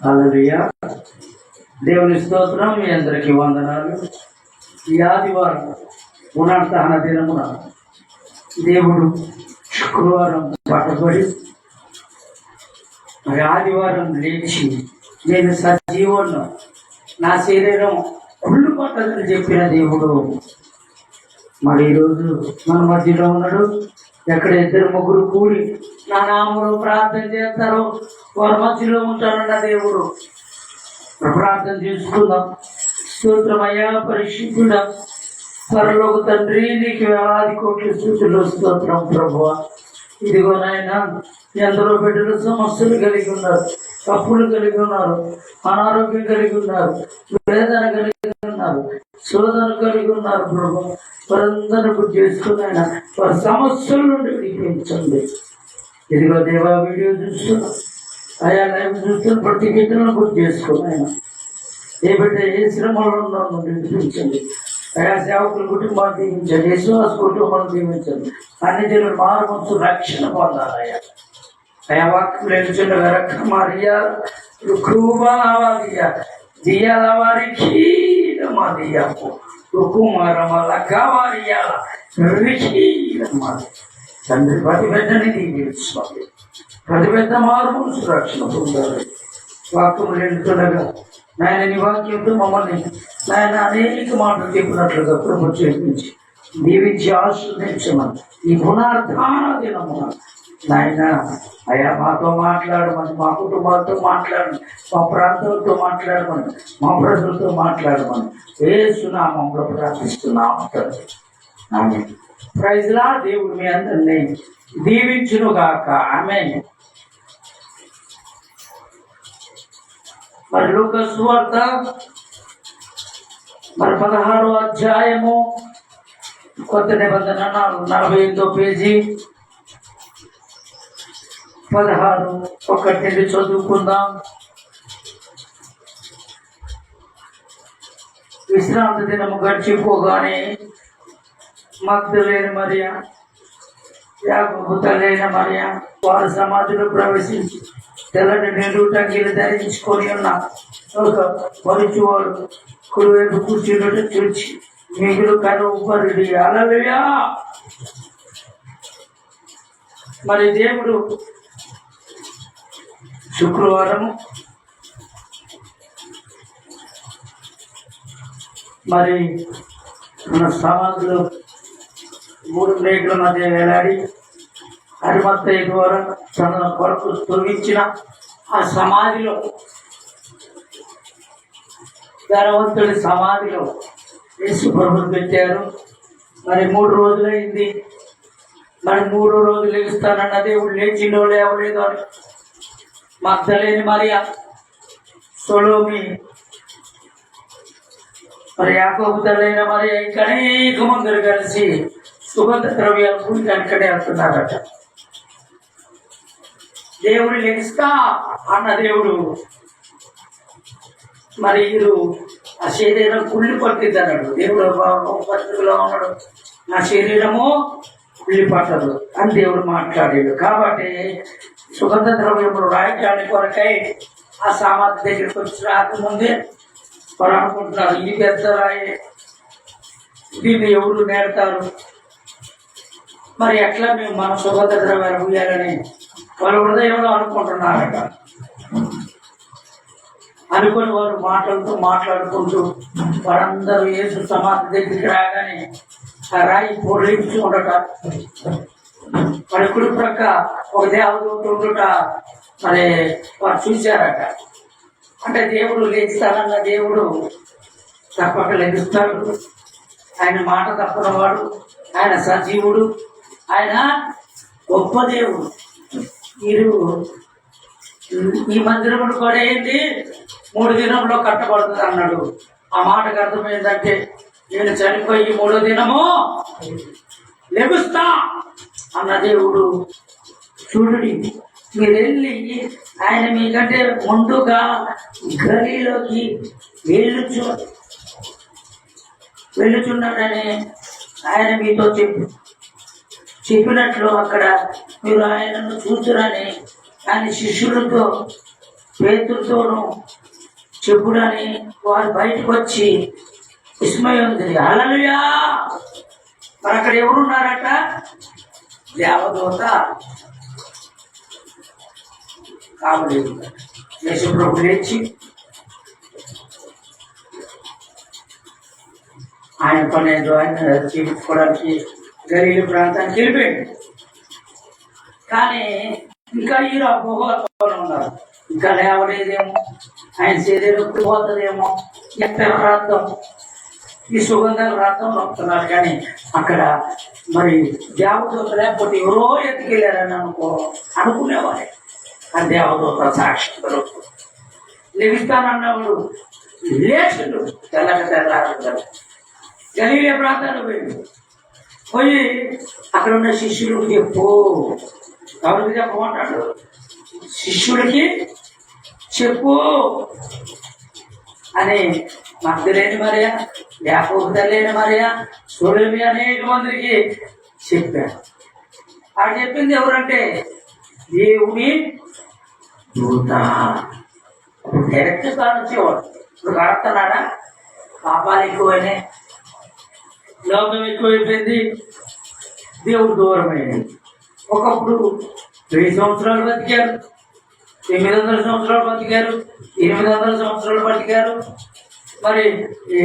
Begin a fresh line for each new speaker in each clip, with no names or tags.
హల్లెలూయా. దేవుని స్తోత్రం. మీ అందరికీ వందనాలు. ఈ ఆదివారం పునరుత్థాన దినమున దేవుడు శుక్రవారం పట్టబడి మరి ఆదివారం లేచి నేను సజీవులను, నా శరీరం కుళ్ళు పట్టదని చెప్పిన దేవుడు మరి ఈరోజు మన మధ్యలో ఉన్నాడు. ఎక్కడ ఇద్దరు ముగ్గురు కూడి నా నామములో ప్రార్థన చేస్తారో వారి మధ్యలో ఉంటానన్న దేవుడు. ప్రార్థన చేసుకుందాం. స్తోత్రమయ్యా పరిశుద్ధుడా, పరలోక తండ్రి, నీకు వేలాది కోట్ల స్తుతులు స్తోత్రం ప్రభువా. ఇదిగో నాయన, ఎందరో బిడ్డలు సమస్యలు కలిగి ఉన్నారు, తప్పులు కలిగి ఉన్నారు, అనారోగ్యం కలిగి ఉన్నారు, వేదన కలిగి ఉన్నారు, శోధన కలిగి ఉన్నారు ప్రభు. వారందరూ గుర్తు చేసుకున్నాయన వారి సమస్యల నుండి విడిపించండి. ఇదిగో దేవా, వీడియో చూస్తున్నాం, ఆయా లైవ్ చూస్తున్న ప్రతి బిడ్డలను గుర్తు చేసుకున్నాయన. ఏ బిడ్డ ఏ శ్రమలో ఉన్నారో విడిపించండి. ఆయా సేవకుల కుటుంబాన్ని దీవించండి, విశ్వాస కుటుంబాన్ని దీవించండి. అన్ని జనులు మారుమొచ్చు రక్షణ పొందాలయ్యా. ఆయా వాక్యం లేచుండ వెరక్క మరియా రుకుమారియా దియాల వారికి రమదియాకు రుకుమారమల కావారియాల రికి రమది. తండ్రి ప్రతి బిడ్డని దీవించాలి, ప్రతి బిడ్డ మారుమొచ్చు రక్షణ పొందాలి. వాక్యం లేచుండగా నాయన నీ వాక్యంతో మమ్మల్ని నాయన అనేక మాటలు చెప్పినట్లుగా ప్రభు చేయించి దీవించి ఆశీర్వదించమని ఈ పునరుత్థాన దినమున నాయన అయా మాతో మాట్లాడమని, మా కుటుంబాలతో మాట్లాడమని, మా ప్రాంతాలతో మాట్లాడమని, మా ప్రజలతో మాట్లాడమని యేసు నామములో ప్రార్థిస్తున్నాము తండ్రి. ఆమేన్. ప్రైజ్ లా. దేవుడు మీ అందరినీ దీవించును గాక. ఆమేన్. మరి లూకా సువార్త మరి 16వ అధ్యాయము కొత్త నిబంధన 48వ పేజీ 16:1 చదువుకుందాం. విశ్రాంతి దినము గడిచిపోగానే మగ్దలేని మరియ, యాకోబు తల్లైన మరియ వారి సమాధిలో ప్రవేశించి తెల్లటి నిండు టంకీలు ధరించుకొని ఉన్న ఒక మరుచువాడు కుడివైపు కూర్చున్నట్టు చూచి మిగులు కనుపరుడి. హల్లెలూయా. మరి దేవుడు శుక్రవారము మరి మన సమాధిలో 3 మేకల మధ్య వేలాడి హరిమత్తయ్య ద్వారా తన కొరకు తొలగించిన ఆ సమాధిలో, ధనవంతుడి సమాధిలో యేసు ప్రభువును పెట్టారు. మరి 3 రోజులైంది. మరి 3వ రోజు లేస్తానన్న దేవుడు లేచిండో లేవలేదో అని మగ్దలేని మరియ, సొలోమి, మరి యాకోబు తల్లైన మరియ ఇంకా అనేక మంది కలిసి సుగంధ ద్రవ్యాలు పూజ అక్కడే వెళ్తున్నారట. దేవుడు లెగిస్తా అన్న దేవుడు మరి వీరు ఆ శరీరం కుళ్ళి పట్టిద్ది అన్నాడు. దేవుడు పత్రికలో ఉన్నాడు, నా శరీరము కుళ్ళి పట్టదు అని దేవుడు మాట్లాడాడు. కాబట్టి సుగంధ ద్రవ్యములు రాయటానికి కొరకై ఆ సామాధి దగ్గరికి వచ్చి రాకముందే వారు అనుకుంటున్నారు, ఈ పెద్ద రాయి దీన్ని ఎవరు నేడతారు, మరి ఎట్లా మేము మన సుగంధ ద్రవ్యాలు పూయాలని వాళ్ళ హృదయంలో అనుకుంటున్నారట. అనుకుని వారు మాటలతో మాట్లాడుకుంటూ వారందరూ యేసు సమాధి దగ్గరికి రాగానే ఆ రాయి పొడిచి ఉండట, మరి కుడి ప్రక్క ఒక దేవదూత ఉండుట మరి వారు చూశారట. అంటే దేవుడు లేస్తానన్న దేవుడు తప్పక లెగిస్తాడు. ఆయన మాట తప్పనివాడు, ఆయన సజీవుడు, ఆయన గొప్ప దేవుడు. మీరు ఈ మందిరం కూడా ఏంటి 3 దినంలో కట్టబడుతుంది అన్నాడు. ఆ మాటకు అర్థం ఏంటంటే నేను చనిపోయి 3వ దినము లెగుస్తా అన్న దేవుడు. చూడండి, మీరు వెళ్ళి ఆయన మీకంటే ముందుగా గలీలోకి వెళ్ళుచున్నాడని ఆయన మీతో చెప్పినట్లు అక్కడ మీరు ఆయనను చూస్తురని ఆయన శిష్యులతో పేతులతోనూ చెప్పుడని వారు బయటకు వచ్చి విస్మయం ఉంది. హల్లెలూయా. మరి అక్కడ ఎవరున్నారట? దేవదూత కావలేదు. యేసు ప్రభు లేచి ఆయన పని ఆయన చేయించుకోవడానికి గలీలు ప్రాంతానికి వెళ్ళిపోయాడు. కానీ ఇంకా ఈ అపోహలతో ఉన్నారు. ఇంకా లేవలేదేమో, ఆయన శరీరం పోతుందేమో, ఎక్కడ రాద్దాం, ఈ సుగంధాలు రాద్దాం నొక్కుతున్నారు. కానీ అక్కడ మరి దేవదూత లేకపోతే ఎవరో ఎత్తుకెళ్ళారని అనుకునేవారే. ఆ దేవదూత సాక్షి లెవిస్తానన్నవాడు లేచుడు తెల్లారు గలీలే ప్రాంతానికి పోయి అక్కడ ఉన్న శిష్యులకు చెప్పు. ఎవరికి చెప్పమంటాడు? శిష్యుడికి చెప్పు అని మగ్ధలేని మరియా, యాకోబు తల్లి మరియా, సొలొమి అనేక మందికి చెప్పాడు. అది చెప్పింది ఎవరంటే దేవుని దూత. డైరెక్ట్ కానిచ్చేవాడు. ఇప్పుడు కడుతున్నాడా? పాపాలు ఎక్కువైనాయి, లోకం ఎక్కువైపోయింది, దేవుడు దూరమైంది. ఒకప్పుడు 1000 సంవత్సరాలు బతికారు, 900 సంవత్సరాలు బతికారు, 800 సంవత్సరాలు బతికారు, మరి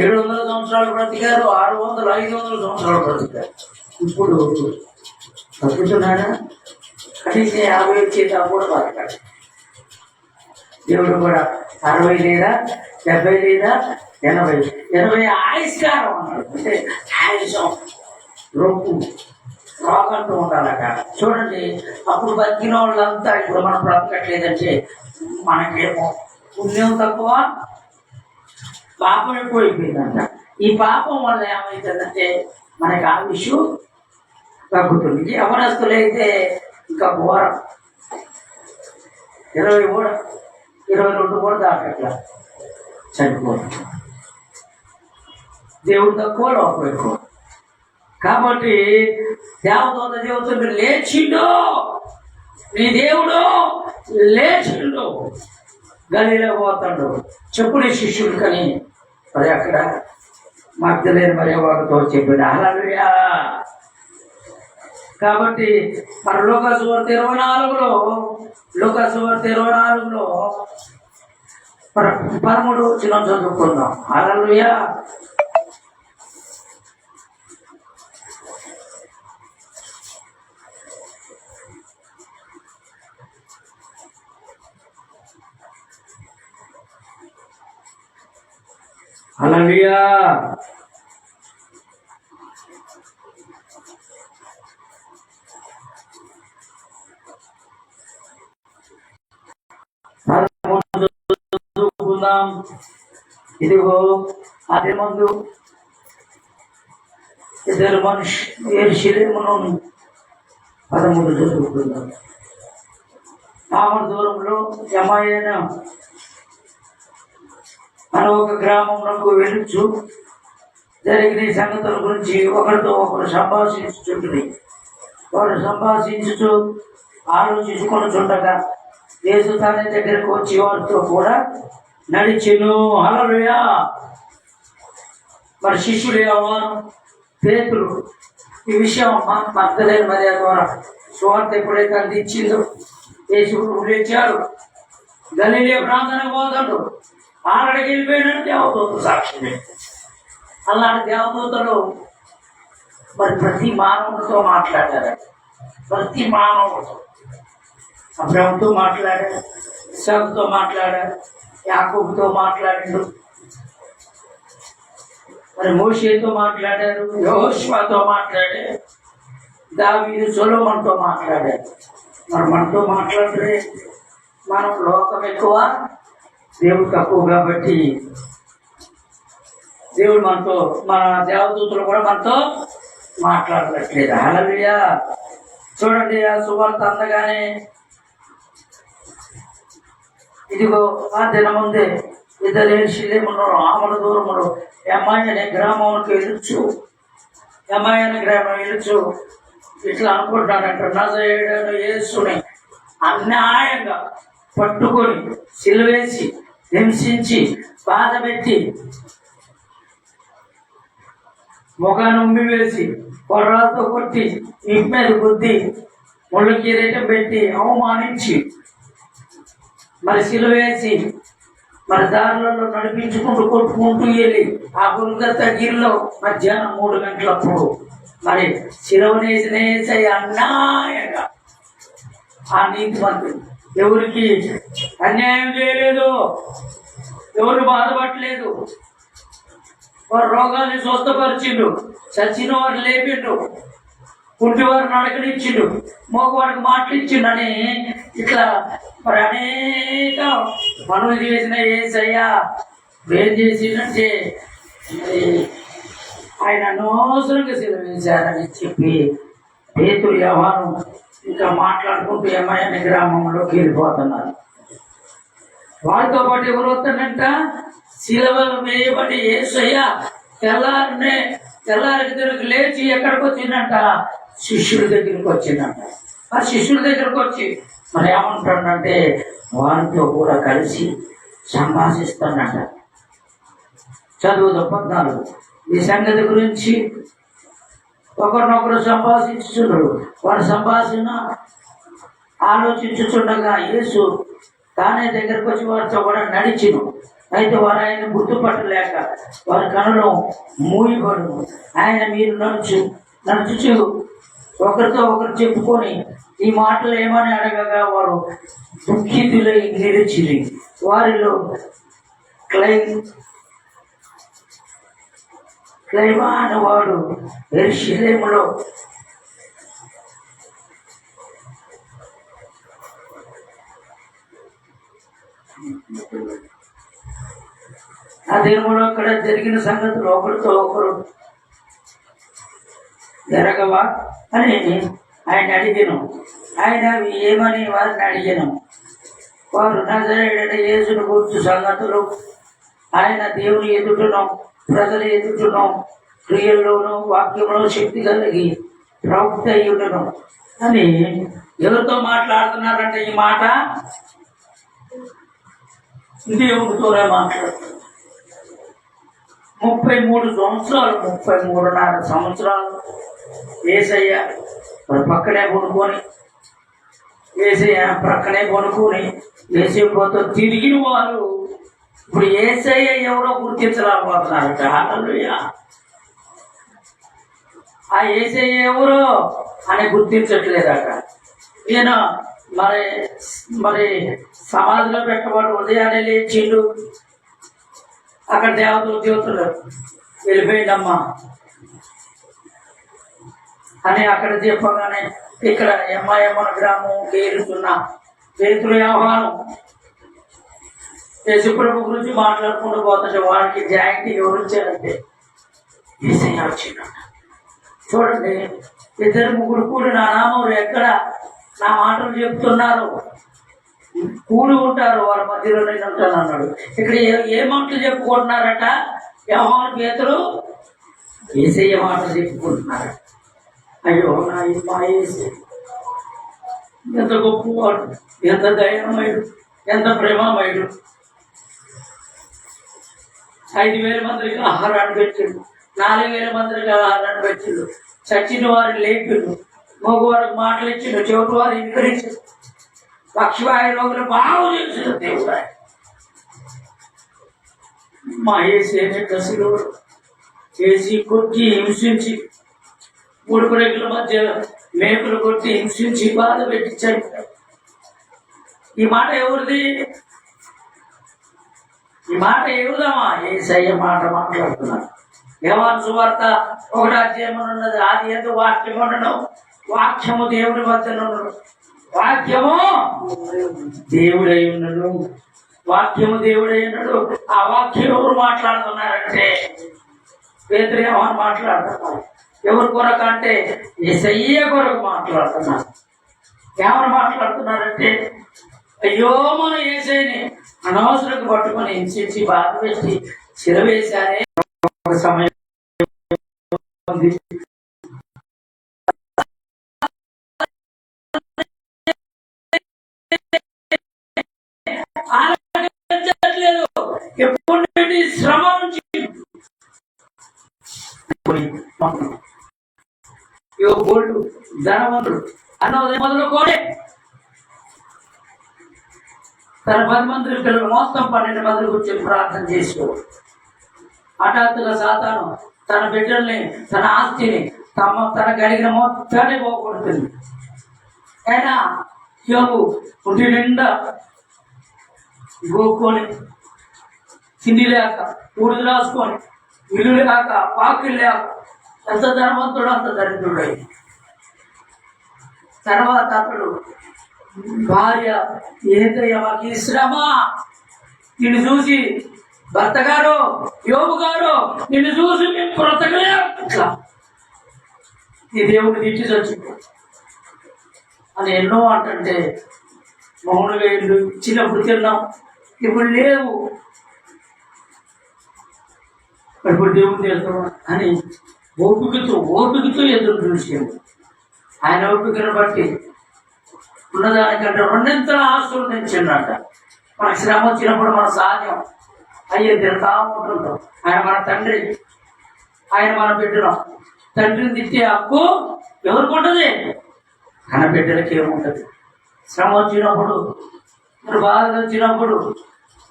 700 సంవత్సరాలు బ్రతికారు, 600, 500 సంవత్సరాలు బ్రతికారు. ఇప్పుడు బతుకుతున్నాడా? కనీసం 50 వచ్చేదా కూడా బతకాలి. దేవుడు కూడా 60 లేదా 70 లేదా 80 ఆయుష్కారం అన్నాడు. అంటే ఆయుషం రొప్పు రోగంతో ఉండాలట. చూడండి, అప్పుడు బతికిన వాళ్ళంతా ఇప్పుడు మనం బ్రతకట్లేదంటే మనకేమో పుణ్యం తక్కువ, పాపం ఎక్కువైపోయిందంట. ఈ పాపం వల్ల ఏమవుతుందంటే మనకి ఆయుష్ తగ్గుతుంది. యవనస్తులైతే ఇంకా ఘోరం, 20 కూడా 22 కూడా దాటట్లా చనిపోతుంది. దేవుడు తక్కువ, లోపం ఎక్కువ. కాబట్టి దేవదూత చెబుతుంటే లేచిండు, నీ దేవుడు లేచిండు, గలీలో పోతాడు చెప్పుడు శిష్యుడు. కానీ మరి అక్కడ మగ్ధలేని మరి వాడితో చెప్పాడు. హల్లెలూయా. కాబట్టి మరి లూకాసు వార్త 24లో 13 వచ్చిన చదువుకుందాం. హల్లెలూయా. హల్లెలూయా. ఇదిగో అదే ముందు ఇద్దరు మనుషులు యెరూషలేమును 13 చదువుకుందాం. ఆమె దూరంలో యమాయేన మన ఒక గ్రామంలో వెళ్ళొచ్చు జరిగిన సంగతుల గురించి ఒకరితో ఒకరు సంభాషించుచుంటుంది. వారు సంభాషించుచు ఆలోచించుకొనుచుండగా యేసు తన దగ్గరకు వచ్చి వారితో కూడా నడిచెను. హల్లెలూయా. మరి శిష్యుడు యోహాను, పేతురు ఈ విషయం మగ్ధలేని మరియ ద్వారా సువార్త ఎప్పుడైతే అందించిందో యేసు లేచాడు, గలిలయ ప్రాంతానికి పోతాడు. ఆడడికి వెళ్ళిపోయినట్టు దేవదూత సాక్షి. అలాంటి దేవదూతలు మరి ప్రతి మానవుడితో మాట్లాడారు. ప్రతి మానవుడితో అబ్రహాముతో మాట్లాడారు, ఇస్సాకుతో మాట్లాడారు, యాకోబుతో మాట్లాడారు, మరి మోషేతో మాట్లాడారు, యెహోషువతో మాట్లాడారు, దావీదు సొలొమోనుతో మాట్లాడారు. మరి మనతో మాట్లాడితే మనం లోకం ఎక్కువ, దేవుడు తక్కువ. కాబట్టి దేవుడు మనతో, మన దేవదూతలు కూడా మనతో మాట్లాడట్లేదు. హల్లెలూయా. చూడండి, ఆ సువార్త అందగానే ఇదిగో ఆ దిన ముందే ఇద్దరు యెరూషలేములో ఆమల దూరములో యమాయి అనే గ్రామంకి వెళ్ళొచ్చు. యమాయి అనే గ్రామం వెళ్ళొచ్చు. ఇట్లా అనుకుంటానంట, నజరేయుడైన యేసుని అన్యాయంగా పట్టుకొని సిలువేసి హింసించి బాధ పెట్టి ముఖాన్ని ఉమ్మి వేసి కొర్రాలతో కొట్టి ఇంటి మీద గుద్ది ముళ్ళ కిరీటం పెట్టి అవమానించి మరి సిలువేసి మరి దారులలో నడిపించుకుంటూ కొట్టుకుంటూ వెళ్ళి ఆ గురుగత్త గిరిలో మధ్యాహ్నం 3 గంటలప్పుడు మరి శిలవనేసి అన్యాయంగా ఆ నీతిమంతుడు ఎవరికి అన్యాయం చేయలేదు, ఎవరు బాధపడలేదు, వారు రోగాన్ని స్వస్థపరిచిండు, చచ్చిన వారు లేపిండు, కుంటివారు నడకనిచ్చిండు, మోగవాడికి మాటలు ఇచ్చిండని ఇట్లా మరి అనేక పనులు చేసిన యేసయ్య ఏం చేసిందంటే ఆయన అనవసరంగా సెలవేశారని చెప్పి పేతురు వ్యవహారం ఇంకా మాట్లాడుకుంటూ ఏమైనా గ్రామంలోకి వెళ్ళిపోతున్నారు. వారితో పాటు ఎవరు వస్తానంట, శిలువ వేయబడి యేసయ్య తెల్లారికి తిరిగి లేచి ఎక్కడికి వచ్చిందంట, శిష్యుల దగ్గరికి వచ్చిందంట. ఆ శిష్యుల దగ్గరకు వచ్చి మరి ఏమంటాడంటే వారితో కూడా కలిసి సంభాషిస్తానంట. చదువు 14 ఈ సంగతి గురించి ఒకరినొకరు సంభాషించుచున్నారు. వారి సంభాషణ ఆలోచించుచుండగా యేసు తానే దగ్గరకు వచ్చి వారితో కూడా నడిచిను. అయితే వారు ఆయన గుర్తుపట్టలేక వారి కనులు మూయబడును. ఆయన మీరు నడుచు ఒకరితో ఒకరు చెప్పుకొని ఈ మాటలు ఏమని అడగగా వారు దుఃఖితులై నిలిచిరి. వారిలో క్లైమా అనేవాడు యెరూషలేములో ఆ దినములో అక్కడ జరిగిన సంగతులు ఒకరితో ఒకరు జరగవా అని ఆయన అడిగాను. ఆయన ఏమని వారిని అడిగాను. వారు నజరేయుడైన యేసును గురించి సంగతులు ఆయన దేవుని ఎదుటను ప్రజల ఎదుటను క్రియల్లోనూ వాక్యంలో శక్తి కలిగి ప్రవక్త అయ్యుండను అని ఎవరితో మాట్లాడుతున్నారంటే ఈ మాట దేవుడితోనే మాట్లాడుతున్నారు. 33 సంవత్సరాలు 33.5 సంవత్సరాలు యేసయ్య పక్కనే కొనుక్కొని యేసయ్య ప్రక్కనే కొనుక్కొని యేసయ్యతో తిరిగిన వారు ఇప్పుడు యేసయ్య ఎవరో గుర్తించలేకపోతున్నారు. హల్లెలూయా. ఆ యేసయ్య ఎవరో అని గుర్తించట్లేదట. ఈయన మరి సమాధిలో పెట్టబడి ఉదయాన్నే లేచిండు. అక్కడ దేవతలు వెళ్ళిపోయిందమ్మా అని అక్కడ చెప్పగానే ఇక్కడ ఎమ్మాయమ్మన గ్రామం పేరుతున్న పేతుల వ్యవహారం యేసుప్రభు గురించి మాట్లాడుకుంటూ పోతుంటే వారికి జాయింట్ ఎవరు ఇచ్చారంటే యేసయ్య వచ్చిందట. చూడండి, 2-3 కూడి నా నామం ఎక్కడ నా మాటలు చెప్తున్నారు, కూడి ఉంటారు, వారి మధ్యలో నేను ఉంటాను అన్నాడు. ఇక్కడ ఏ మాటలు చెప్పుకుంటున్నారట? యోహాను పేతురు యేసయ్య మాటలు చెప్పుకుంటున్నారట. అయ్యో మా యేసయ్య ఎంత గొప్పవాడు, ఎంత దయామయుడు, ఎంత ప్రేమమయుడు. 5,000 మందికి ఆహారాన్ని పెట్టిండు, 4,000 మందికి ఆహారాన్ని పెట్టిండు, చచ్చిన వారిని లేపిండు, మగవారికి మాటలు ఇచ్చిండు, చెవిటి వారు ఇంకరించిండు, పక్షవాయు రోగులు బాగు చేసిన దేవుడు. మా యేసయ్యని దశలో వేసి కొట్టి హింసించి 3 రెక్కల మధ్య మేకులు కొట్టి హింసించి బాధ పెట్టించాడు. ఈ మాట ఎవరిది? ఈ మాట ఎవరిదమ్మా? యేసయ్య మాట మాట్లాడుతున్నారు. యోహాను సువార్త 1వ అధ్యాయం ఉన్నది. ఆది యందు వాక్యము ఉండను, వాక్యము దేవుడి వద్దన ఉండను, వాక్యము దేవుడై ఉన్నాడు, వాక్యము దేవుడై ఉన్నాడు. ఆ వాక్యం ఎవరు మాట్లాడుతున్నారంటే పేతురు యోహాను మాట్లాడుతున్నారు. ఎవరి కొరకు అంటే యేసయ్య కొరకు మాట్లాడుతున్నారు. ఎవరు మాట్లాడుతున్నారంటే అయ్యో మన యేసయ్యని అనవసరంగా పట్టుకొని హింసించి బాధ పెట్టి శిలవేశారే సమయం ఆలోచించట్లేదు. ఎప్పుడు శ్రమ నుంచి గోల్డ్ ధనవంతుడు అన్నది మొదలుకోడే తన 10 మంది పిల్లలు మొత్తం 12 మంది గురించి ప్రార్థన చేసుకోవాలి. హఠాత్తుగా సాతాను తన బిడ్డల్ని, తన ఆస్తిని, తన కలిగిన మొత్తాన్ని పోగొడుతుంది. అయినా యోగు ఒంటి నిండా గోక్కొని, తిండి లేక, ఊరు రాసుకొని, ఇల్లు లేక, వాకిలు లేక, ఎంత ధనవంతుడు అంత దరిద్రుడు. తర్వాత అతడు భార్య, ఏదయ్యా మాకు శ్రమ, నిన్ను చూసి భర్త గారు, యోగు గారు, నిన్ను చూసి మేము బ్రతకలే, ఈ దేవుడు తిట్టి చచ్చింది అని ఎన్నో అంటుంటే మౌనంగా ఇల్లు చిన్నప్పుడు తిన్నాం, ఇప్పుడు లేవు, ఇప్పుడు దేవుడు తెలుస్తున్నాం అని ఓపికతో ఎదురు చూసాము. ఆయన ఓపికను బట్టి ఉన్నదానికంటే 2 ఇంతల ఆశీర్వదించిందంట. మన శ్రమ వచ్చినప్పుడు మన సహాయం అయ్యే తిడతా ఉంటుంటాం. ఆయన మన తండ్రి, ఆయన మన బిడ్డను. తండ్రిని తిట్టే హక్కు ఎవరికి ఉంటుంది? మన బిడ్డలకి ఏముంటుంది? శ్రమ వచ్చినప్పుడు, మరి బాధ వచ్చినప్పుడు,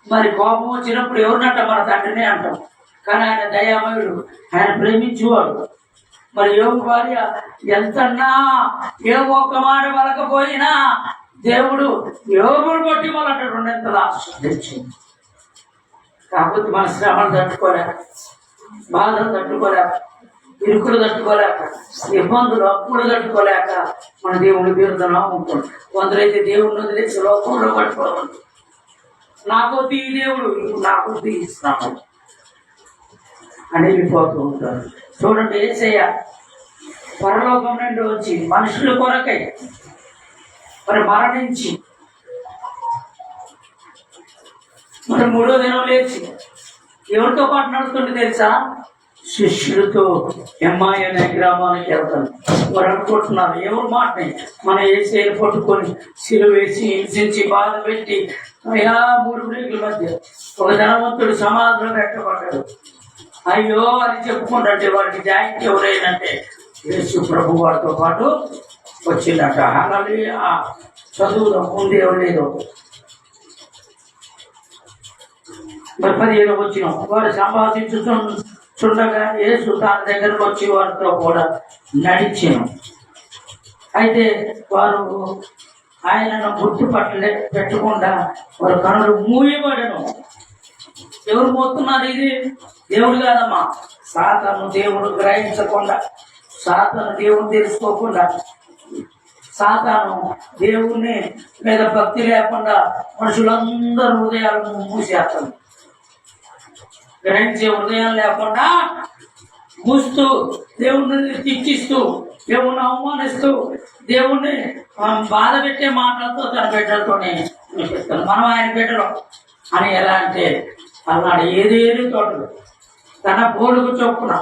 మరి కోపం వచ్చినప్పుడు ఎవరినంట? మన తండ్రినే అంటాం. కానీ ఆయన దయామయుడు, ఆయన ప్రేమించేవాడు. మరి యోగు భార్య ఎంతన్నా ఏ ఒక్క మాట వలకపోయినా దేవుడు యోగును బట్టి వాళ్ళంటే 2 ఇంతలు ఆశీర్వదించింది. కాకపోతే మన శ్రమను తట్టుకోలేక, బాధలు తట్టుకోలేక, ఇరుకులు తట్టుకోలేక, ఇబ్బందులు అప్పులు తట్టుకోలేక మన దేవుని తీరుతూనే ఉంటుంది. కొందరైతే దేవుడిని వదిలేసి లోకంలో పట్టుకోవాలి. నాకు ఈ దేవుడు, నాకు ఇస్తున్నాము అని వెళ్ళిపోతూ ఉంటారు. చూడండి, యేసయ్య పరలోకం నుండి వచ్చి మనుషుల కొరకై మరి మరణించి మరి 3వ దినం లేచి ఎవరితో పాటు నడుతుంటే తెలుసా? శిష్యులతో ఎమ్మాయి అనే గ్రామానికి వెళ్తాను. వారు అనుకుంటున్నారు ఎవరు మాటని మన యేసయ్యను పట్టుకొని సిలువ వేసి హింసించి బాధ పెట్టి 3 బ్రేకుల మధ్య ఒక ధనవంతుడు సమాధిలో పెట్టబడ్డాడు. అయ్యో అని చెప్పుకుంటే వారికి జాయింట్ ఎవరైనంటే యేసు ప్రభు వారితో పాటు వచ్చిందట. హల్లెలూయా. చదువులో ముందు ఎవరు లేదు. మరి 15 వచ్చిన వారు సంపాదించుతుండగా యేసు తన దగ్గరకు వచ్చి వారితో కూడా నడిచాను. అయితే వారు ఆయనను పెట్టకుండా వారు కనులు మూయబడను. ఎవరు పోతున్నారు? ఇది దేవుడు కాదమ్మా. సాతాను దేవుడు గ్రహించకుండా, సాతాను దేవుడు తెలుసుకోకుండా, సాతాను దేవుని మీద భక్తి లేకుండా మనుషులందరూ హృదయాలను మూసేస్తాను. గ్రహించే హృదయం లేకుండా మూస్తూ, దేవుడిని తిట్టిస్తూ, దేవుణ్ణి అవమానిస్తూ, దేవుణ్ణి బాధ పెట్టే మాటలతో తన బిడ్డలతోనే చూపిస్తాను. మనం ఆయన బిడ్డలు అని ఎలా అంటే అన్నాడు. ఏదేది తోటలు తన పోలుకు చొప్పున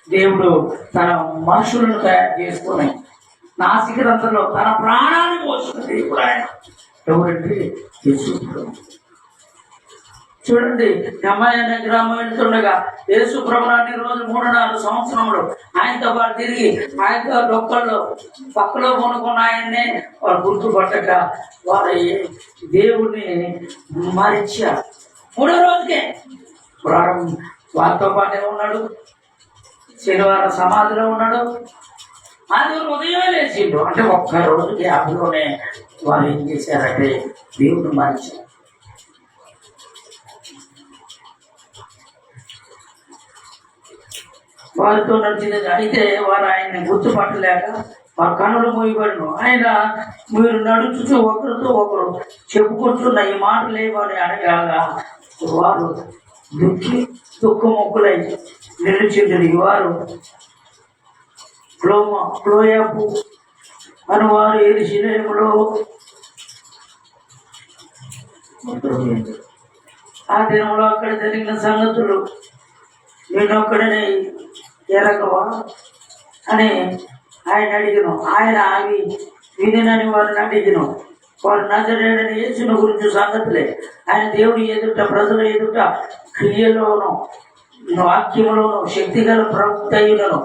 దేవుడు తన మనుషులను తయారు చేసుకుని నాసికరంతలో తన ప్రాణాన్ని పోసిన దేవుడు ఆయన. ఎవరంటే యేసు. చూడండి, అమ్మాయి అనే గ్రామం వెళ్తుండగా యేసు ప్రభుని రోజు 3-4 సంవత్సరములు ఆయనతో పాటు తిరిగి ఆయనతో డొక్కల్లో పక్కలో కొనుక్కున్న ఆయన్నే వారు గుర్తుపట్టక వారి దేవుడిని మరిచారు. 3వ రోజుకే వారితో పాటే ఉన్నాడు. శనివారం సమాధిలో ఉన్నాడు. అది ఉదయమే లేచిండు. అంటే ఒక్క రోజు గ్యాప్లోనే వారు ఏం చేశారంటే దేవుడు మరిచారు. వారితో నడిచింది. అయితే వారు ఆయన్ని గుర్తుపట్టలేక వారి కనులు మూయబడిను. ఆయన మీరు నడుచుతూ ఒకరితో ఒకరు చెప్పుకుంటున్న ఈ మాటలు ఏమని అడగాగా వారు దుఃఖముక్కులై నిలిచింది. వారు క్లోయాపు అని వారు యెరూషలేములో ఆ దినంలో అక్కడ జరిగిన సంగతులు నేనొక్కడనే ఎరగవా అని ఆయన అడిగిన. ఆయన అవి వినినని వారిని అడిగిన. వారు నజరేయుడైన యేసును గురించి సంగతులే. ఆయన దేవుడి ఎదుట, ప్రజల ఎదుట, క్రియలోను వాక్యములోను శక్తి గల ప్రవక్త అయ్యులను.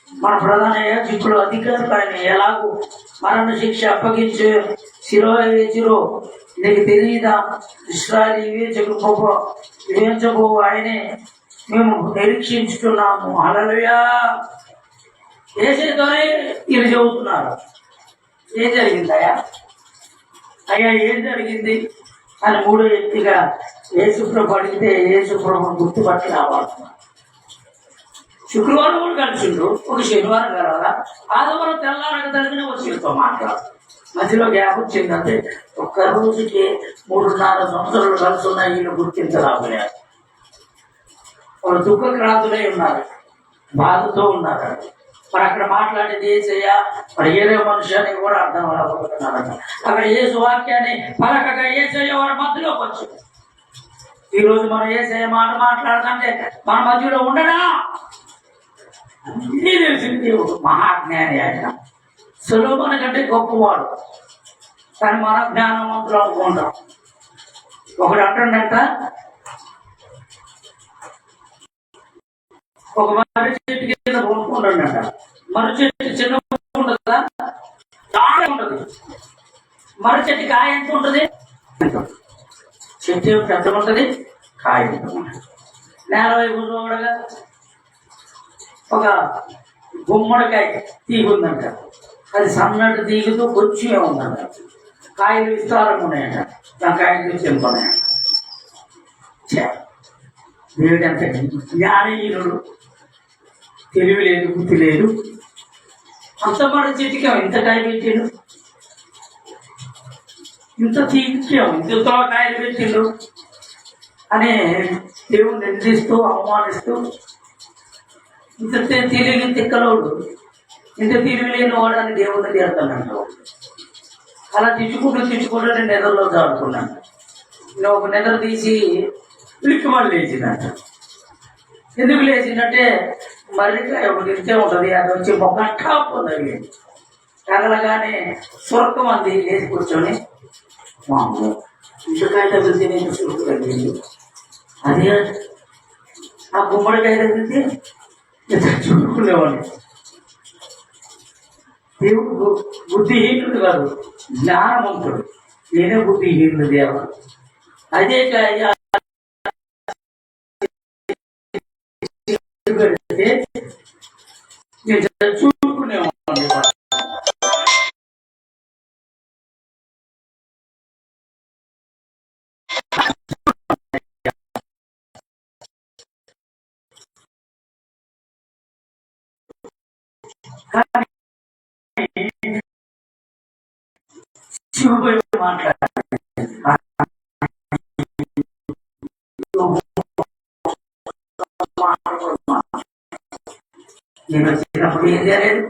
మన ప్రధాన యాజకులు అధికారులు ఆయన ఎలాగూ మరణ శిక్ష అప్పగించే శిరోవేచిరో నీకు తెలియదా? ఇశ్రాయేలు వివేచబో ఆయనే మేము నిరీక్షించుతున్నాము. హల్లెలూయా. యేసుతోనే వీళ్ళు చెబుతున్నారు. ఏం జరిగిందయ్యా? అయ్యా ఏం జరిగింది అని మూడో వ్యక్తిగా యేసుప్రభు అడిగితే యేసుప్రభు గుర్తుపట్టి రావాల్సిన శుక్రవారం కూడా కలిసిండు, ఒక శనివారం కలవాలా, ఆదివారం తెల్లారక జరిగిన వచ్చేతో మాట్లాడు. మధ్యలో గ్యాప్ వచ్చిందంటే ఒక్క రోజుకి 3.5 సంవత్సరాలు కలిసి ఉన్న వీళ్ళు గుర్తించలేకపోయారు. వాళ్ళు దుఃఖక్రాంతులై ఉన్నారు, బాధతో ఉన్నారు. మరి అక్కడ మాట్లాడేది ఏసయ్యా, మరి ఏదో మనుషులని కూడా అర్థం అవ్వబోతున్నారట. అక్కడ ఏసు వాక్యాన్ని పలకగా ఏసయ్య వారి మధ్యలోకి వచ్చింది. ఈరోజు మనం ఏసయ్య మాట మాట్లాడుతుంటే మన మధ్యలో ఉండడా? అన్నీ తెలిసింది. మహాజ్ఞాని ఆయన, సులభన కంటే గొప్పవాడు, కానీ మన జ్ఞానవంతులు అనుకుంటాం. ఒకడు అంటుండంట, ఒక మర్రి చెట్టు కింద కొనుక్కుంటాడంట. మర్రి చెట్టు చిన్న ఉంటుంది కదా, చాలా ఉంటుంది. మర్రి చెట్టు కాయ ఎంత ఉంటుంది? చెట్టు పెద్ద ఉంటుంది, కాయ నేల వైపు చూడగా ఒక గుమ్మడికాయ తీగ ఉందంట. అది సన్నటి తీగతో కొంచెమే ఉందంట. కాయలు విస్తారంగా ఉన్నాయంట. ఆ కాయలు తెంపున్నాయంట. దేవుడు అంత జ్ఞానహీనుడు, తెలివి లేదు, బుద్ధి లేదు. అంత మాట చెట్టుకేమో ఇంత కాయ పెట్టిండు, ఇంత తీర్చాము, ఇంతతో కాయలు పెట్టిండు అని దేవుడు నిందిస్తూ అవమానిస్తూ, ఇంత తిరిగి తిక్కలోడు, ఇంత తిరిగి లేని వాడు అని దేవుడిని తీరుతానంట. అలా తిట్టుకుంటూ నేను నిద్రలో దాడుకున్నాను. నేను ఒక నిద్ర తీసి లిక్కిమని లేచిందంట. ఎందుకు లేచిందంటే మర్రికాయ ఒకటి తింటే ఉంటుంది, అది వచ్చి మొక్క టాప్ తగిలింది. తగలగానే సురకం అంది. లేచి కూర్చొని ఇంటికాయ తగిలితే నేను సురుకు తగిలింది. అదే ఆ గుమ్మడికాయ తగిలితే చూడుకునేవాడిని. దేవుడు బుద్ధిహీనుడు కాదు, జ్ఞానవంతుడు. నేనే బుద్ధిహీనుడు దేవ. అదే చూడుకునేవాడిని. శివపోయి మాట్లాడాలి. నేను వచ్చినప్పుడు ఏం చేయలేదు,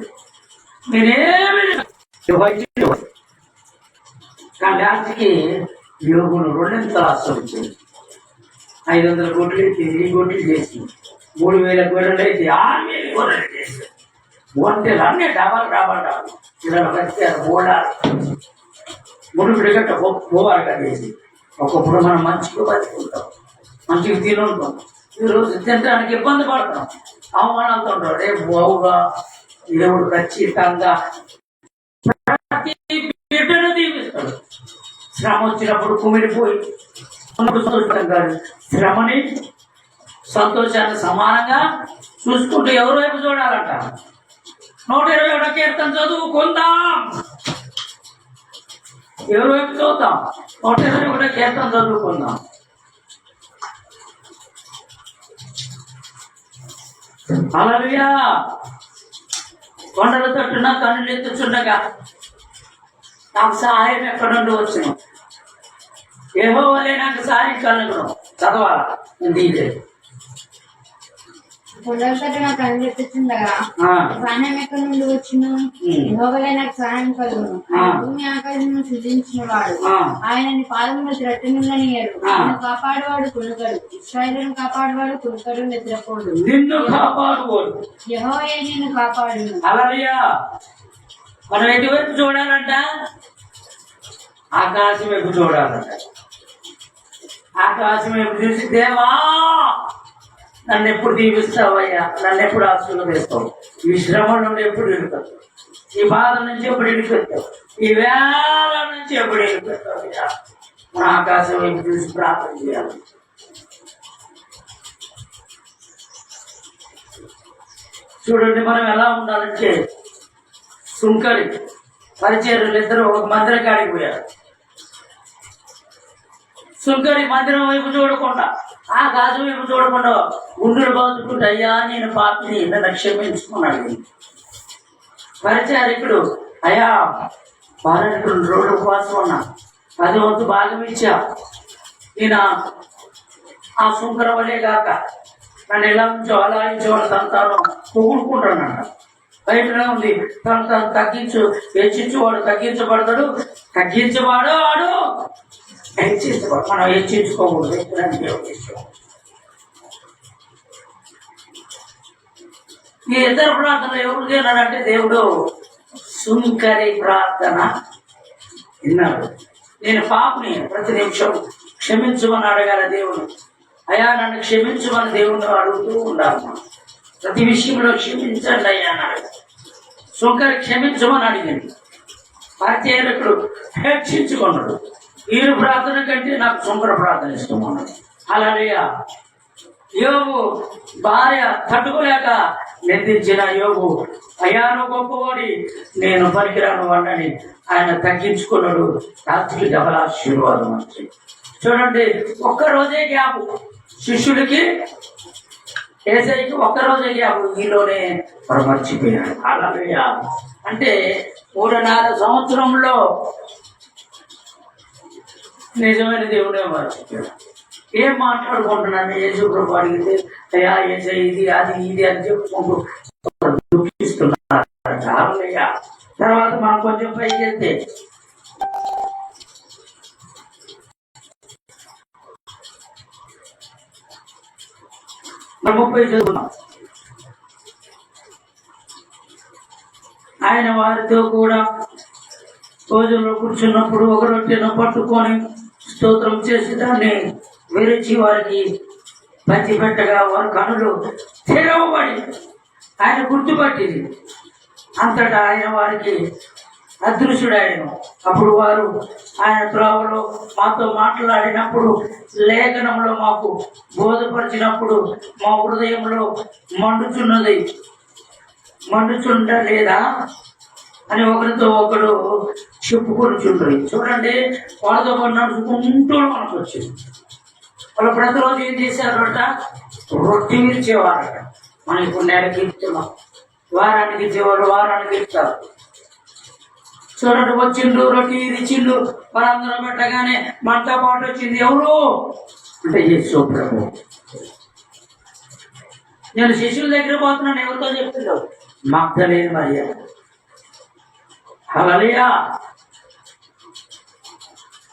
నేనేమి లాస్ట్కి యోగులు 2 ఆశ్రమించింది. 500 కోట్లు అయితే 1000 కోట్లు చేసి, 3000 గొర్రెలు అయితే 6000 గొర్రెలు చేసి, ఒంటెలు అన్నీ డబల్ ఇలా వచ్చారు. ముడి విడగట్ట పోవాడు కట్టేసి. ఒకప్పుడు మనం మంచిగా బతుకుంటాం, మంచిగా తినుంటాం. ఈరోజు తినడానికి ఇబ్బంది పడతాం, అవమానాలతో ఉంటాం. రేపు బావుగా దేవుడు ఖచ్చితంగా ప్రతి బిడ్డను దీవిస్తాడు. శ్రమ వచ్చినప్పుడు కుమిలిపోయి కాదు, శ్రమని సంతోషాన్ని సమానంగా చూసుకుంటూ ఎవరి వైపు చూడాలంట. 121 కీర్తన చదువుకుందాం. ఎవరి వైపు చూద్దాం? 121 కీర్తన చదువుకుందాం. హల్లెలూయా. కొండల తట్టున కన్నులు ఎత్తుచుండగా నాకు సహాయం ఎక్కడి నుండి వచ్చును? యెహోవాయే నాకు సహాయం కలుగును. చదవాలా? నేను
కొండల తట్టున కన్నులు ఎత్తుచుండగా సహాయం ఎక్కడి నుండి వచ్చును? యెహోవాయే నాకు సహాయం కలుగును. భూమి ఆకాశమును సృజించిన వాడు, ఆయనని పాదములు త్రట్టనియ్యడు. ఆయన కాపాడువాడు కునుకడు, ఇశ్రాయేలును కాపాడువాడు కునుకడు, నిద్రపోడు.
నిన్ను కాపాడువాడు
యెహోవాయే నిన్ను కాపాడును.
హల్లెలూయా. మనం ఎటువైపు చూడాలంట? ఆకాశం వైపు చూడాలంట. ఆకాశం వైపు చూసి, దేవా నన్ను ఎప్పుడు దీవిస్తావయ్యా, నన్ను ఎప్పుడు ఆశీర్వదిస్తావు, ఈ శ్రమ నుండి ఎప్పుడు ఎడుతావు, ఈ బాధ నుంచి ఎప్పుడు ఎడుకొస్తావు, ఈ వేళ నుంచి ఎప్పుడు ఎడుకొస్తావయ్యా. మన ఆకాశం వైపు చూసి ప్రార్థన చేయాలి. చూడండి, మనం ఎలా ఉండాలంటే, సుంకరి పరిచర్యలు ఇద్దరు ఒక మందిరం కాడికి పోయారు. సుంకరి మందిరం వైపు చూడకుండా, ఆ గాజు వైపు చూడకుండా గుండెలు బాదుకుంటే, అయ్యా నేను పాపిని, నన్ను క్షమించుకున్నాడు. పరిచారికుడు, అయ్యా వారానికి 2 రోజులు ఉపవాసం ఉన్నా, 10 వంతు భాగం ఇచ్చా, ఈయన ఆ సుంకర వలే కాక నన్ను ఎలా ఉంచో అలా ఇచ్చేవాడు తను పొగుడుకుంటానంట. బయటనే ఉంది, తను తగ్గించు, హెచ్చించువాడు తగ్గించబడతాడు, తగ్గించవాడు వాడు హెచ్చించబడు. మనం హెచ్చించుకోకూడదు. ఈ ఇద్దరు ప్రార్థన ఎవరికి అన్నాడంటే, దేవుడు సుంకరి ప్రార్థన విన్నాడు. నేను పాపని ప్రతి నిమిషం క్షమించమని అడగాల దేవుడు. అయ్యా నన్ను క్షమించమని దేవుడిని అడుగుతూ ఉండాలి. ప్రతి విషయంలో క్షమించండి అయ్యా అన్నాడు. సుంకరి క్షమించమని అడిగింది. పరిచయకుడు హెచ్చించుకున్నాడు. వీరు ప్రార్థన కంటే నాకు సుంకర ప్రార్థన ఇష్టం అన్నాడు. హల్లెలూయా. యోబు భార్య తట్టుకోలేక నిందించిన యోబు, అయ్యా నువ్వు గొప్పవాడి, నేను పనికిరాను వాడిని ఆయన తగ్గించుకున్నాడు. రాత్రికి డబల్ ఆశీర్వాదం వచ్చి చూడండి, ఒక్కరోజే గ్యాప్ శిష్యుడికి, ఏసైకి ఒక్కరోజే గ్యాప్, ఈలోనే మర్చిపోయాడు. హల్లెలూయా. అంటే 3.5 సంవత్సరంలో నిజమైన దేవుడే మర్చిపోయాడు. ఏం మాట్లాడుకుంటున్నాను, యేసు ప్రభు అడిగితే అయ్యా ఏసై ఇది అది ఇది అని చెప్పుకుంటూ దుఃఖిస్తున్నారు. తర్వాత మనం కొంచెం పైకి వెళ్తే మనం 30 చదువుతున్నాం. ఆయన వారితో కూడా భోజనంలో కూర్చున్నప్పుడు ఒక రొట్టెను పట్టుకొని స్తోత్రం చేసి దాన్ని విరిచి వారికి పంచిపెట్టగా వారి కనులు తెరవబడి ఆయన గుర్తుపట్టింది. అంతటా ఆయన వారికి అదృశ్యుడాయను. అప్పుడు వారు ఆయన త్రోవలో మాతో మాట్లాడినప్పుడు, లేఖనంలో మాకు బోధపరిచినప్పుడు మా హృదయంలో మండుచుండలేదా అని ఒకరితో ఒకడు చెప్పుకొనిచుండ్రు. చూడండి, వాళ్ళతో పాటు నడుచుకుంటూ మనకు వచ్చింది. వాళ్ళు ప్రతిరోజు ఏం చేశారట, రొట్టె విరిచేవారట. మనం ఇప్పుడు నెలకి ఇస్తున్నాం, వారానికి ఇచ్చేవాడు వారానికి ఇస్తారు. చూడండి, వచ్చిండు రొట్టె విరిచిండు, మనందరం పెట్టగానే మనతో పాటు వచ్చింది ఎవరు అంటే యేసు ప్రభు. నేను శిష్యుల దగ్గర పోతున్నాను, ఎవరితో చెప్తున్నావు? మగ్దలేని మరియ. హల్లెలూయా.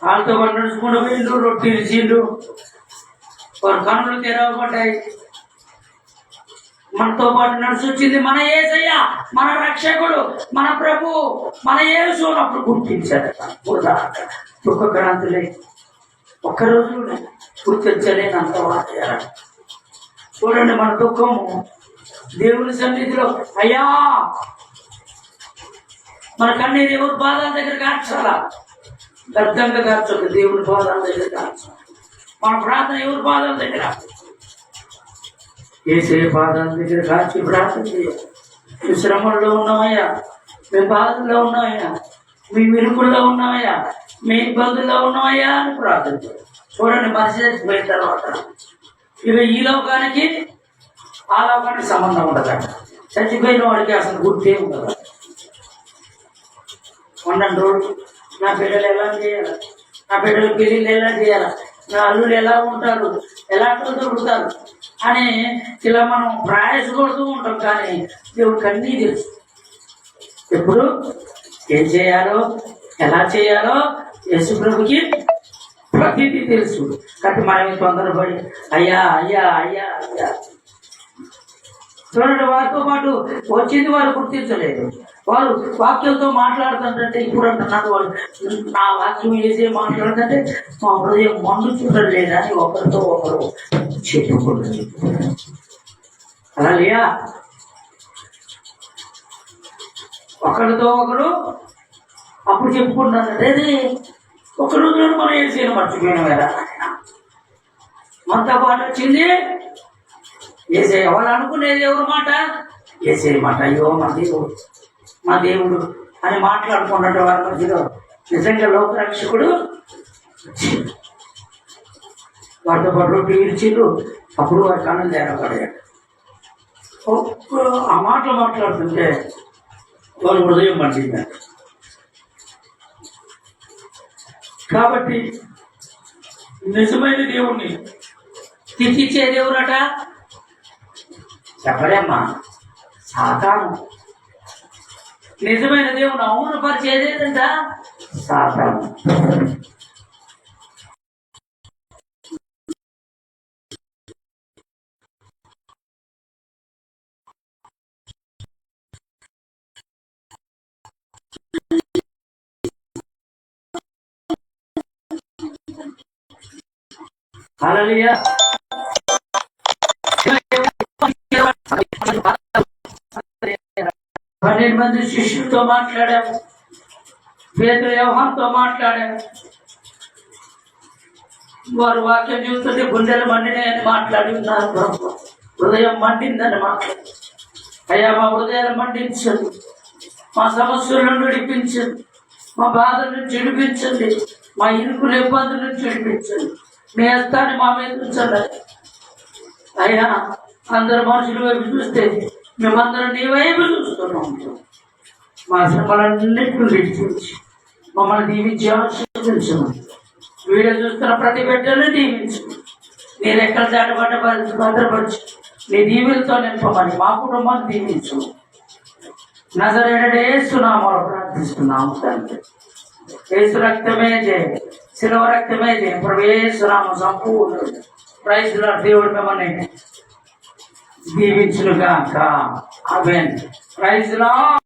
వాళ్ళతో పాటు నడుచుకుంటూ వీళ్ళు రొట్టె విరిచిండు, వారి కనులు తెరవబడ్డాయి. మనతో పాటు నడిచి వచ్చింది మన యేసయ్య, మన రక్షకుడు, మన ప్రభు, మన యేసు అప్పుడు గుర్తించారు. దుఃఖక్రాంతులే ఒక్కరోజు గుర్తించలేనంత వాడారు. చూడండి, మన దుఃఖము దేవుని సన్నిధిలో, అయ్యా మన కన్నీరు ఎవరి పాదాల దగ్గర కార్చాలా? వ్యర్థంగా కార్చొద్దు, దేవుని పాదాల దగ్గర కార్చాలి. మన ప్రార్థన ఎవరి పాదాల దగ్గర? యేసే పాదాల దగ్గర కాచి ప్రార్థన చేయాలి. మీ శ్రమల్లో ఉన్నామయ్యా, మీ బాధల్లో ఉన్నామయ్యా, మీ విరుకుల్లో ఉన్నామయ్యా, మీ ఇబ్బందుల్లో ఉన్నామయ్యా అని ప్రార్థన చేయాలి. చూడండి, మనిషి చచ్చిపోయిన తర్వాత ఇక ఈ లోకానికి ఆ లోకానికి సంబంధం ఉండదట. చచ్చిపోయిన వాడికి అసలు గుర్తే ఉండదు. 12 రోజులు నా బిడ్డలు ఎలా చేయాలి, నా బిడ్డలు పెళ్ళిళ్ళు ఎలా చేయాలి, నా అల్లులు ఎలా ఉంటారు, ఎలా దొరుకుతారు అని ఇలా మనం ప్రయాసపడుతూ ఉంటాం. కానీ దేవుడికి అన్నీ తెలుసు. ఎప్పుడు ఏం చేయాలో, ఎలా చేయాలో యేసు ప్రభుకి ప్రతిదీ తెలుసు. కాబట్టి మనమే తొందరపడి అయ్యా అయ్యా అయ్యా అయ్యా. చూడండి, వారితో పాటు వచ్చింది వారు గుర్తించలేదు. వాళ్ళు వాక్యంతో మాట్లాడుతుంటే ఇప్పుడు అంటున్నాడు వాళ్ళు నా వాక్యం ఏదే మాట్లాడుతుంటే మా హృదయం మండు చూడలేదని ఒకరితో ఒకరు చెప్పుకుంటుంది. అలా లేయా ఒకరితో ఒకరు అప్పుడు చెప్పుకుంటాను అదేది ఒక రోజులో మనం ఏసీని మర్చిపోయిన కదా మనతో పాటు వచ్చింది ఏసే వాళ్ళు అనుకునేది ఎవరి మాట ఏసే మాట. అయ్యో మా దేవుడు అని మాట్లాడుకున్నట్టు వారి మధ్యలో నిజంగా లోకరక్షకుడు వాటితో పాటు రొట్టి విరిచిళ్ళు అప్పుడు వారి కన్నులు తేరపడాడు. ఆ మాటలు మాట్లాడుతుంటే వాళ్ళ హృదయం మంచింది. కాబట్టి నిజమైన దేవుణ్ణి తిట్టించే దేవుడట చెప్పడమ్మా సాతాను. నిజమైన దేవుని అవమానపరిచేదేదంట సాతాను. హల్లెలూయా. 12 మంది శిష్యులతో మాట్లాడాము, పేతురు యోహానుతో మాట్లాడాము. వారు వాక్యం చూస్తుంటే గుండెలు మండినాయని మాట్లాడి ఉన్నారు. ప్రభు హృదయం మండిందని మాట్లాడి అయ్యా మా హృదయాలు మండించండి, మా సమస్యలను విడిపించండి, మా బాధ నుంచి విడిపించండి, మా ఇరుకుల ఇబ్బందుల నుంచి విడిపించండి, మీ హస్తాన్ని మా మీద ఉంచండి. అయ్యా అందరు మనుషుల వైపు చూస్తే మేమందరం నీ వైపు చూస్తున్నాం. మా శ్రమలన్నింటినీ విడిపించి మమ్మల్ని దీవించి ఆశీర్వదించను. వీడియో చూస్తున్న ప్రతి బిడ్డను దీవించు. నేను ఎక్కడ దాటబడ్డ భద్రపరచు, నీ దీవులతో నింపమని మా కుటుంబాన్ని దీవించు. నజరేయుడైన యేసు నామములో ప్రార్థిస్తున్నాము తండ్రి. యేసు రక్తమే జయ, శిలువ రక్తమే జయ. ప్రభు యేసు నామం సంపూర్ణ ప్రైజ్ లార్డ్. దేవుడు మిమ్మల్ని దీవించునుగాక. ఆమేన్. Praise lord.